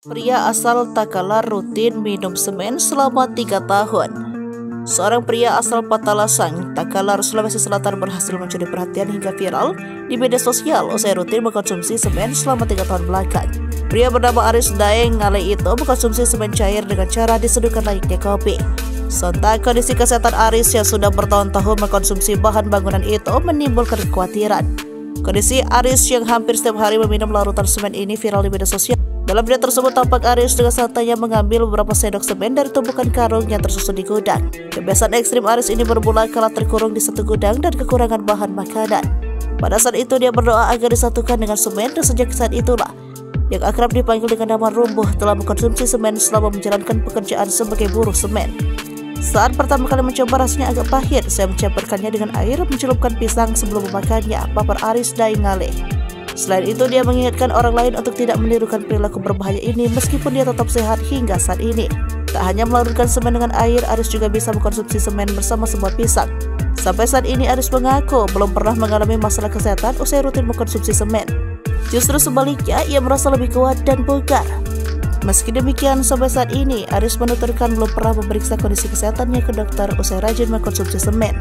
Pria asal Takalar rutin minum semen selama 3 tahun. Seorang pria asal Patalasang, Takalar, Sulawesi Selatan berhasil mencuri perhatian hingga viral di media sosial usai rutin mengkonsumsi semen selama 3 tahun belakang. Pria bernama Aris Daeng Ngale itu mengkonsumsi semen cair dengan cara diseduhkan layaknya kopi. Sontak kondisi kesehatan Aris yang sudah bertahun-tahun mengkonsumsi bahan bangunan itu menimbulkan kekhawatiran. Kondisi Aris yang hampir setiap hari meminum larutan semen ini viral di media sosial. Dalam video tersebut tampak Aris dengan santainya mengambil beberapa sendok semen dari tumpukan karung yang tersusun di gudang. Kebiasaan ekstrim Aris ini bermula kala terkurung di satu gudang dan kekurangan bahan makanan. Pada saat itu dia berdoa agar disatukan dengan semen, dan sejak saat itulah yang akrab dipanggil dengan nama Rumbuh telah mengkonsumsi semen selama menjalankan pekerjaan sebagai buruh semen. Saat pertama kali mencoba rasanya agak pahit. Saya mencampurkannya dengan air, mencelupkan pisang sebelum memakannya, papar Aris Daeng Ngale. Selain itu, dia mengingatkan orang lain untuk tidak menirukan perilaku berbahaya ini meskipun dia tetap sehat hingga saat ini. Tak hanya melarutkan semen dengan air, Aris juga bisa mengkonsumsi semen bersama sebuah pisang. Sampai saat ini Aris mengaku belum pernah mengalami masalah kesehatan usai rutin mengkonsumsi semen. Justru sebaliknya, ia merasa lebih kuat dan bugar. Meski demikian, sampai saat ini Aris menuturkan belum pernah memeriksa kondisi kesehatannya ke dokter usai rajin mengkonsumsi semen.